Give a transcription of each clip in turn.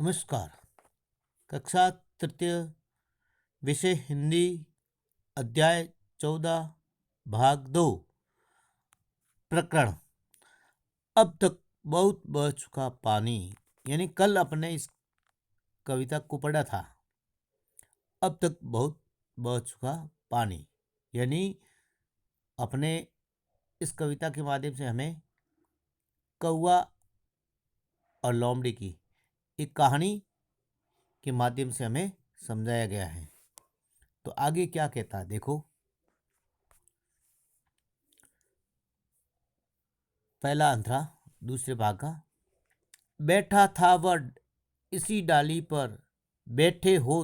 नमस्कार। कक्षा तृतीय, विषय हिंदी, अध्याय 14, भाग 2, प्रकरण अब तक बहुत बह चुका पानी। यानी कल अपने इस कविता को पढ़ा था। अब तक बहुत बह चुका पानी, यानी अपने इस कविता के माध्यम से हमें कौवा और लोमड़ी की एक कहानी के माध्यम से हमें समझाया गया है। तो आगे क्या कहता है देखो। पहला अंतरा दूसरे भाग का। बैठा था वह इसी डाली पर, बैठे हो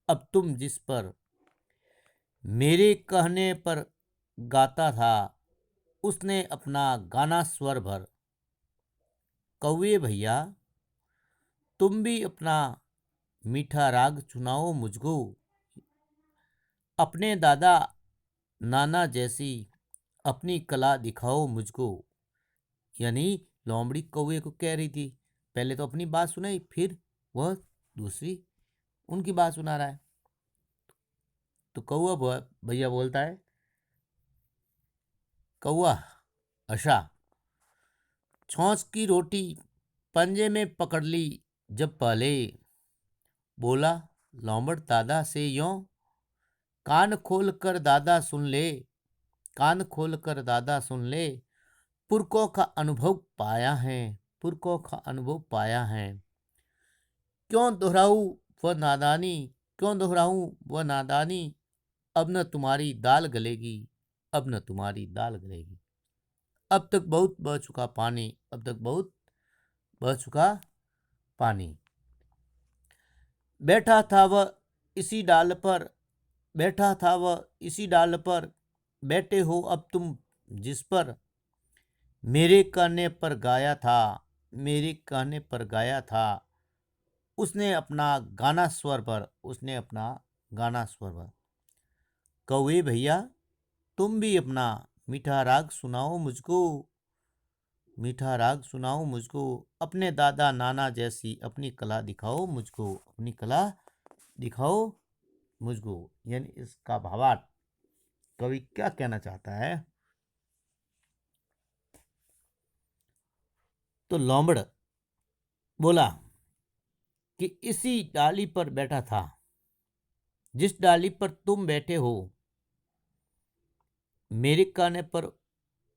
अब तुम जिस पर, मेरे कहने पर गाता था उसने अपना गाना स्वर भर। कौवे भैया तुम भी अपना मीठा राग चुनाओ मुझको, अपने दादा नाना जैसी अपनी कला दिखाओ मुझको। यानी लोमड़ी कौवे को कह रही थी, पहले तो अपनी बात सुनाई, फिर वह दूसरी उनकी बात सुना रहा है। तो कौवा भैया बोलता है, कौवा आशा छौंच की रोटी पंजे में पकड़ ली जब पहले, बोला लोमड़ दादा से यों, कान खोल कर दादा सुन ले, कान खोल कर दादा सुन ले, पुरखों का अनुभव पाया है, पुरखों का अनुभव पाया है। क्यों दोहराऊं वह नादानी, क्यों दोहराऊं वह नादानी, अब न तुम्हारी दाल गलेगी, अब न तुम्हारी दाल गलेगी। अब तक बहुत बह चुका पानी, अब तक बहुत बह चुका पानी। बैठा था वह इसी डाल पर, बैठा था वह इसी डाल पर, बैठे हो अब तुम जिस पर, मेरे कहने पर गाया था, मेरे कहने पर गाया था उसने अपना गाना स्वर पर, उसने अपना गाना स्वर पर। कौवे भैया तुम भी अपना मीठा राग सुनाओ मुझको, मीठा राग सुनाओ मुझको, अपने दादा नाना जैसी अपनी कला दिखाओ मुझको, अपनी कला दिखाओ मुझको। यानी इसका भावार्थ कवि क्या कहना चाहता है। तो लोमड़ बोला कि इसी डाली पर बैठा था, जिस डाली पर तुम बैठे हो, मेरे कहने पर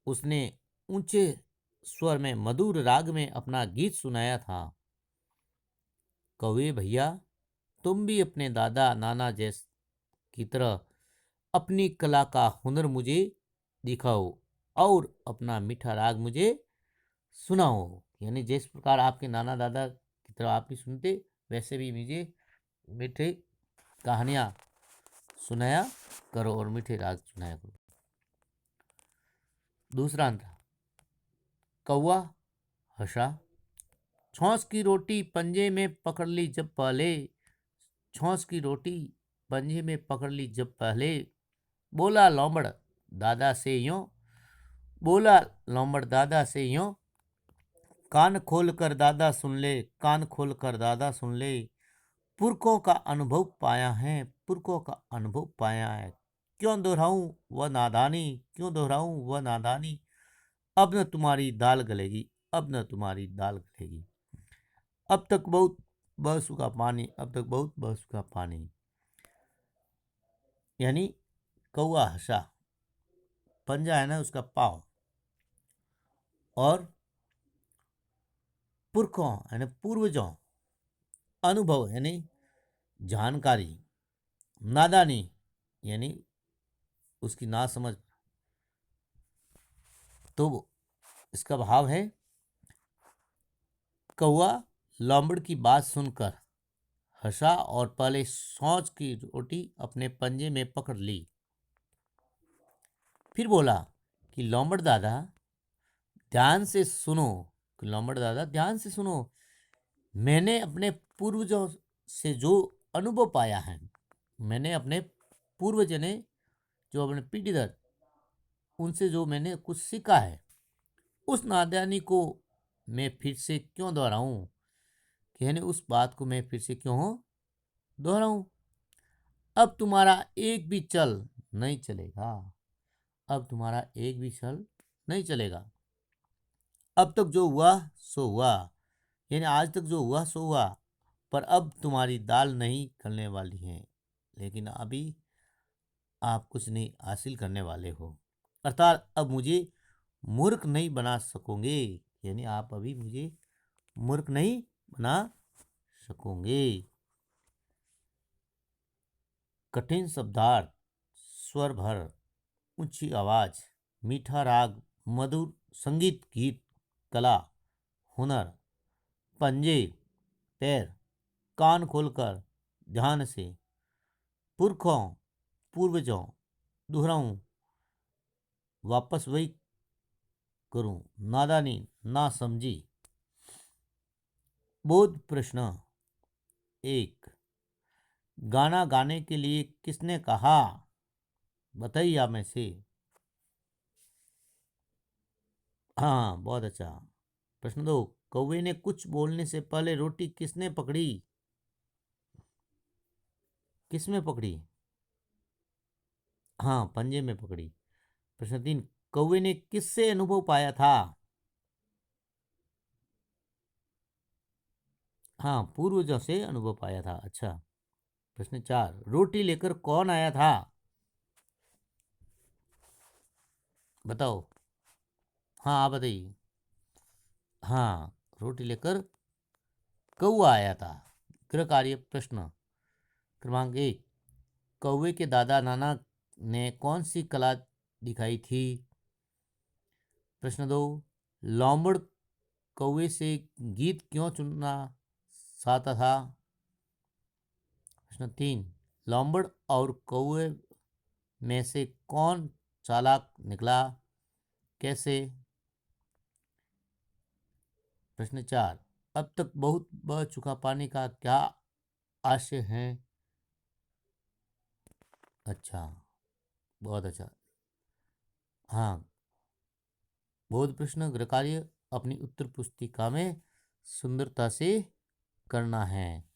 उसने ऊंचे स्वर में मधुर राग में अपना गीत सुनाया था। कौवे भैया तुम भी अपने दादा नाना जैस की तरह अपनी कला का हुनर मुझे दिखाओ और अपना मीठा राग मुझे सुनाओ। यानी जिस प्रकार आपके नाना दादा की तरह आप भी सुनते, वैसे भी मुझे मीठे कहानियाँ सुनाया करो और मीठे राग सुनाया करो। दूसरा अंतरा। कौवा हंसा, छौंस की रोटी पंजे में पकड़ ली जब पहले, छौंस की रोटी पंजे में पकड़ ली जब पहले, बोला लोमड़ दादा से यूं, बोला लोमड़ दादा से यूं, कान खोल कर दादा सुन ले, कान खोल कर दादा सुन ले, पुरखों का अनुभव पाया है, पुरखों का अनुभव पाया है। क्यों दोहराऊं वह नादानी, क्यों दोहराऊं वह नादानी, अब न तुम्हारी दाल गलेगी, अब न तुम्हारी दाल गलेगी। अब तक बहुत बह चुका पानी, अब तक बहुत बह चुका पानी। यानी कौवा हंसा, पंजा है ना उसका पाँव, और पुरखों यानी पूर्वजों, अनुभव यानी जानकारी, नादानी यानी उसकी ना समझ। तो इसका भाव है, कौवा लोमड़ की बात सुनकर हंसा और पहले सोच की रोटी अपने पंजे में पकड़ ली, फिर बोला कि लोमड़ दादा ध्यान से सुनो, कि लोमड़ दादा ध्यान से सुनो, मैंने अपने पूर्वजों से जो अनुभव पाया है, मैंने अपने पूर्वजों ने जो अपने पीढ़ी दर उनसे जो मैंने कुछ सीखा है, उस नादानी को मैं फिर से क्यों दोहराऊं, यानी उस बात को मैं फिर से क्यों दोहराऊं। अब तुम्हारा एक भी चल नहीं चलेगा। अब तुम्हारा एक भी चल नहीं चलेगा। अब तक जो हुआ सो हुआ, यानी आज तक जो हुआ सो हुआ, पर अब तुम्हारी दाल नहीं गलने वाली है, लेकिन अभी आप कुछ नहीं हासिल करने वाले हो। अर्थात अब मुझे मूर्ख नहीं बना सकोगे, यानी आप अभी मुझे मूर्ख नहीं बना सकोगे। कठिन शब्दार्थ, स्वर भर, ऊंची आवाज, मीठा राग, मधुर संगीत, गीत, कला, हुनर, पंजे, पैर, कान खोलकर ध्यान से, पुरखों, पूर्वजों, दोहराऊं, वापस वही करूं, नादानी, ना समझी। बोध प्रश्न एक, गाना गाने के लिए किसने कहा? बताइए आप में से। हाँ, बहुत अच्छा। प्रश्न दो, कौवे ने कुछ बोलने से पहले रोटी किसने पकड़ी? किस में पकड़ी? हाँ, पंजे में पकड़ी। प्रश्न तीन, कौवे ने किससे अनुभव पाया था? हाँ, पूर्वजों से अनुभव पाया था। अच्छा। प्रश्न चार, रोटी लेकर कौन आया था? बताओ। हाँ, आप बताइए। हाँ, रोटी लेकर कौवा आया था। गृह कार्य प्रश्न क्रमांक एक, कौवे के दादा नाना ने कौन सी कला दिखाई थी? प्रश्न दो, लोमड़ कौवे से गीत क्यों चुनना चाहता था? प्रश्न तीन, लोमड़ और कौवे में से कौन चालाक निकला, कैसे? प्रश्न चार, अब तक बहुत बह चुका पानी का क्या आशय है? अच्छा, बहुत अच्छा। हाँ, बोध प्रश्न गृह कार्य अपनी उत्तर पुस्तिका में सुंदरता से करना है।